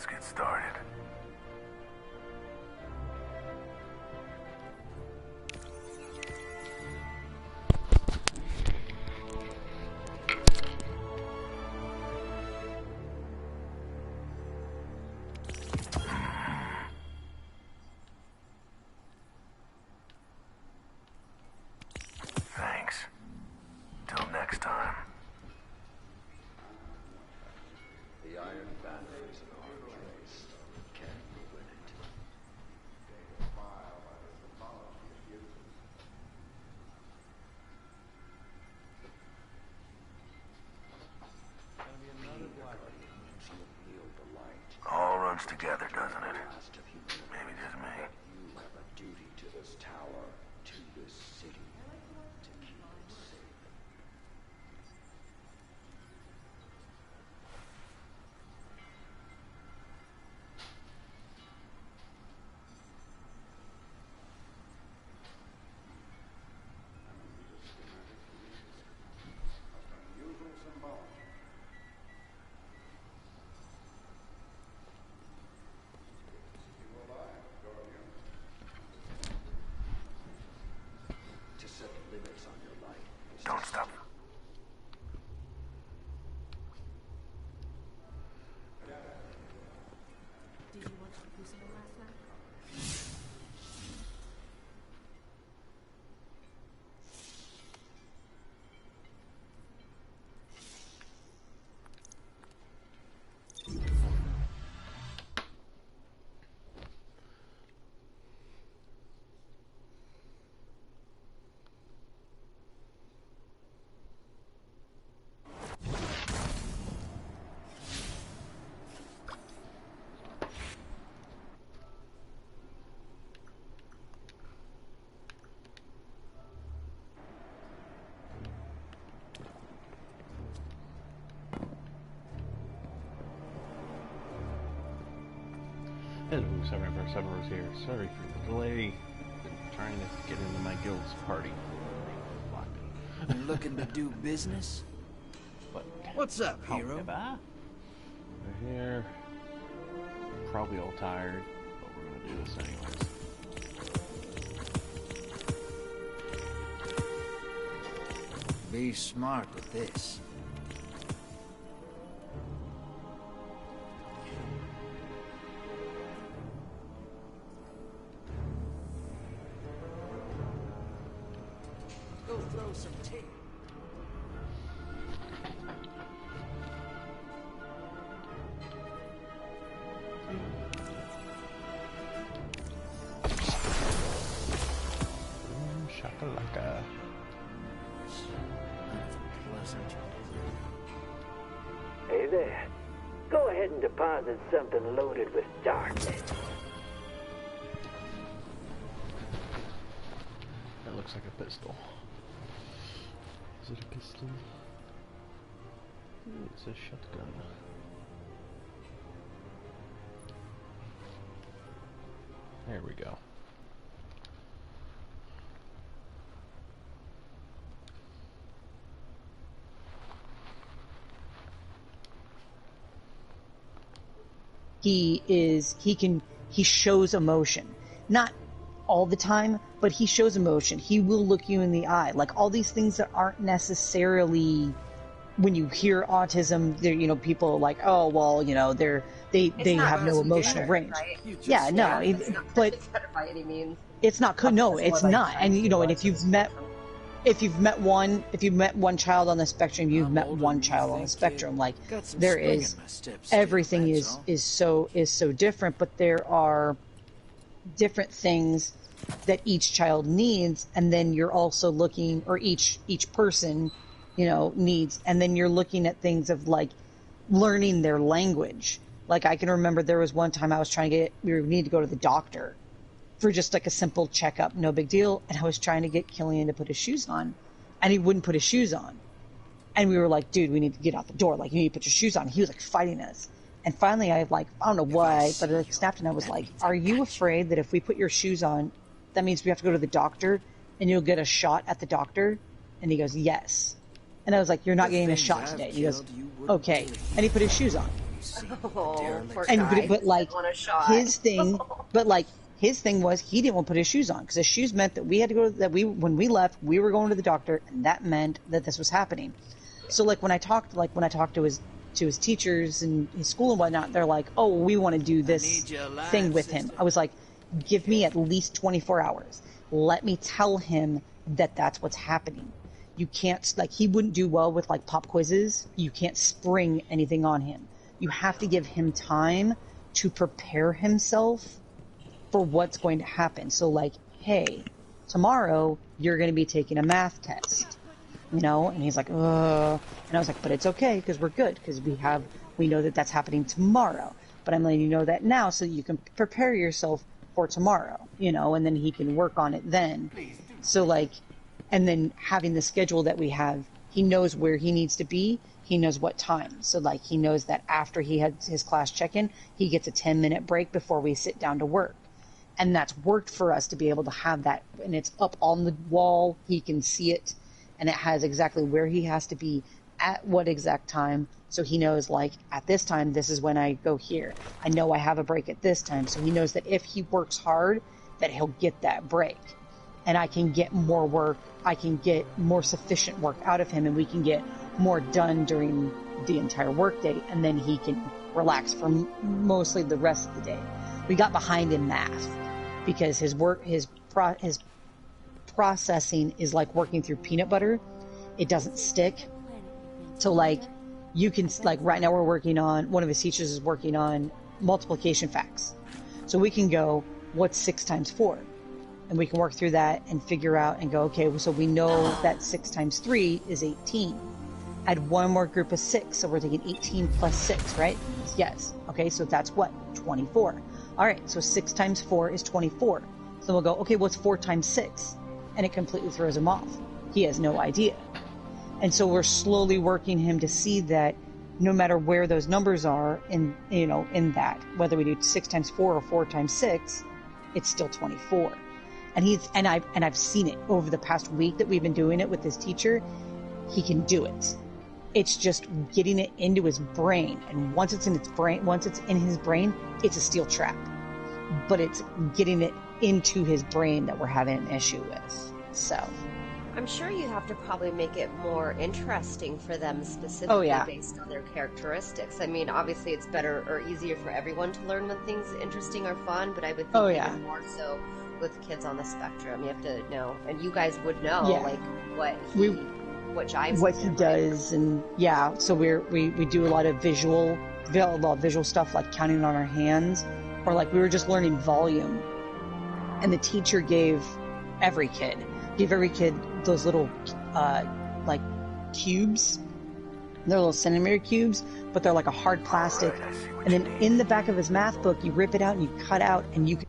Let's get started. Thanks. Till next time. The Iron Banner is an arms race. Can you win it? All runs together, doesn't it? Maybe just me. You have a duty to this tower, to this city, to keep it safe. To set limits on your life. Don't stop. Did you watch the Crucible last night? Hello, 747ers here. Sorry for the delay. Been trying to get into my guild's party. You looking to do business? But What's up, hero? we're here. Probably all tired, but we're gonna do this anyways. Be smart with this. Go throw some tape. Shakalaka. Pleasant. Hey there. Go ahead and deposit something loaded with darkness. That looks like a pistol. Is it a pistol? It's a shotgun. There we go. He shows emotion. Not all the time, but he shows emotion. He will look you in the eye. Like all these things that aren't necessarily, when you hear autism, people are like, oh, well, they have no emotional range. Right? Yeah, no, but by any means. it's not good. No, it's not. And and if you've met one child on the spectrum, you've met one child on the spectrum. Like there is, everything is so different, but there are different things that each child needs, and then you're also looking, or each person, needs, and then you're looking at things of like learning their language. Like I can remember there was one time I was we need to go to the doctor for just like a simple checkup, no big deal. And I was trying to get Killian to put his shoes on, and he wouldn't put his shoes on. And we were like, dude, we need to get out the door. Like, you need to put your shoes on. He was like fighting us. And finally, I don't know why, but I snapped and I was like, are you afraid that if we put your shoes on, that means we have to go to the doctor and you'll get a shot at the doctor? And he goes, yes. And I was like, you're not getting a shot today. And he goes, okay. And he put his shoes on. you see, Oh, derelict poor And guy. but like Want a shot. his thing, but like his thing was he didn't want to put his shoes on because his shoes meant that we had to go that we when we left we were going to the doctor, and that meant that this was happening. So like when I talked to his teachers and his school and whatnot, they're like, oh, we want to do this need you alive, thing with him. sister. I was like, give me at least 24 hours. Let me tell him that that's what's happening. You can't, like, he wouldn't do well with like pop quizzes. You can't spring anything on him. You have to give him time to prepare himself for what's going to happen. So like, hey, tomorrow you're going to be taking a math test, you know? And he's like, ugh. And I was like, but it's okay because we're good because we know that that's happening tomorrow. But I'm letting you know that now so you can prepare yourself for tomorrow, you know, and then he can work on it then. So like, and then having the schedule that we have, he knows where he needs to be. He knows what time. So like, he knows that after he had his class check-in, he gets a 10-minute break before we sit down to work. And that's worked for us to be able to have that. And it's up on the wall. He can see it. And it has exactly where he has to be at what exact time. So he knows, like, at this time, this is when I go here. I know I have a break at this time. So he knows that if he works hard, that he'll get that break. And I can get more work. I can get more sufficient work out of him. And we can get more done during the entire workday. And then he can relax for mostly the rest of the day. We got behind in math because his processing is like working through peanut butter. It doesn't stick. So like you can, like right now we're working on, one of his teachers is working on multiplication facts. So we can go, what's 6 times 4? And we can work through that and figure out and go, okay, so we know that 6 times 3 is 18. Add one more group of 6. So we're taking 18 plus 6, right? Yes. Okay, so that's what? 24. All right, so 6 times 4 is 24. So we'll go, okay, what's 4 times 6? And it completely throws him off. He has no idea. And so we're slowly working him to see that no matter where those numbers are in, you know, in that, whether we do 6 times 4 or 4 times 6, it's still 24. And I've seen it over the past week that we've been doing it with this teacher. He can do it. It's just getting it into his brain. And once it's in his brain, it's a steel trap. But it's getting it into his brain that we're having an issue with. So I'm sure you have to probably make it more interesting for them specifically based on their characteristics. I mean, obviously it's better or easier for everyone to learn when things interesting or fun, but I would think even more so with kids on the spectrum. You have to know, and you guys would know, like what he does, and so we do a lot of visual stuff, like counting on our hands, or like we were just learning volume, and the teacher gave every kid those little like cubes. They're little centimeter cubes, but they're like a hard plastic. And then in the back of his math book, you rip it out and you cut out, and you can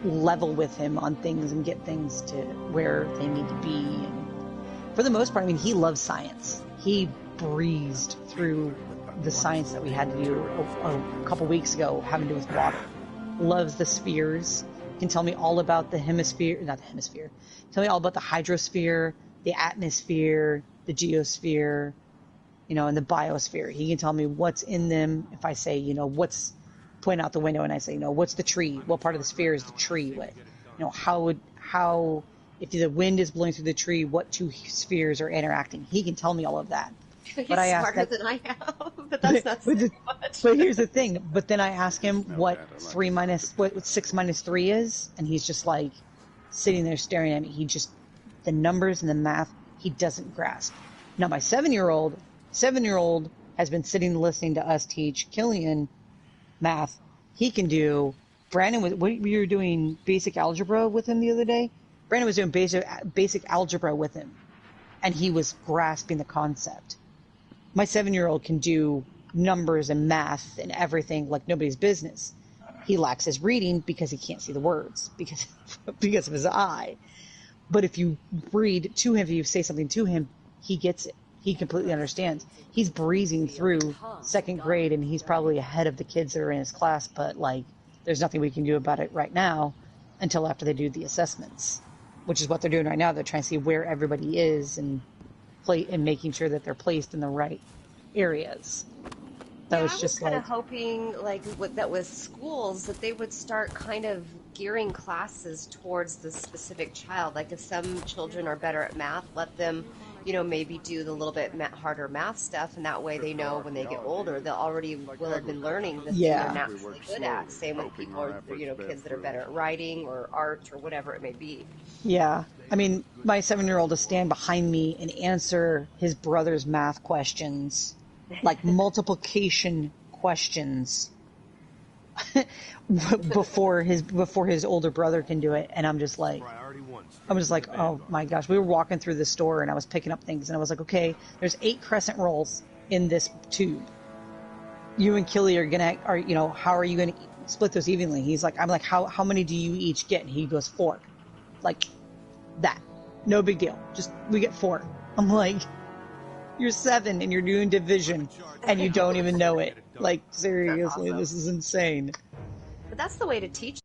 level with him on things and get things to where they need to be. And for the most part, I mean, he loves science. He breezed through the science that we had to do a couple weeks ago having to do with water. Loves the spheres. Can tell me all about the tell me all about the hydrosphere, the atmosphere, the geosphere, and the biosphere. He can tell me what's in them. If I say, what's point out the window and I say, what's the tree? What part of the sphere is the tree with? How if the wind is blowing through the tree, what two spheres are interacting? He can tell me all of that. He's but I asked smarter than I am, but that's not so much. But here's the thing. But then I ask him what 6 minus 3 is, and he's just like sitting there staring at me. The numbers and the math, he doesn't grasp. Now my 7-year-old has been sitting and listening to us teach Killian math. He can do. Brandon, we were doing basic algebra with him the other day. Brandon was doing basic algebra with him, and he was grasping the concept. My 7-year-old can do numbers and math and everything like nobody's business. He lacks his reading because he can't see the words because of his eye. But if you read to him, if you say something to him, he gets it. He completely understands. He's breezing through 2nd grade, and he's probably ahead of the kids that are in his class, but like there's nothing we can do about it right now until after they do the assessments, which is what they're doing right now. They're trying to see where everybody is and making sure that they're placed in the right areas. That was just kind of hoping, like, that with schools, that they would start kind of gearing classes towards the specific child. Like, if some children are better at math, let them, maybe do the little bit harder math stuff, and that way they know when they get older, they'll already will have been learning the thing they're naturally good at. Same with people, or, kids that are better at writing or art or whatever it may be. Yeah. I mean, my 7-year-old will stand behind me and answer his brother's math questions, like multiplication questions, before his older brother can do it. And I'm just like, oh my gosh. We were walking through the store and I was picking up things and I was like, okay, there's 8 crescent rolls in this tube. You and Killy how are you gonna split those evenly? I'm like, how many do you each get? And he goes 4. Like that. No big deal. Just, we get 4. I'm like, you're 7 and you're doing division and you don't even know it. Like, seriously, This is insane. But that's the way to teach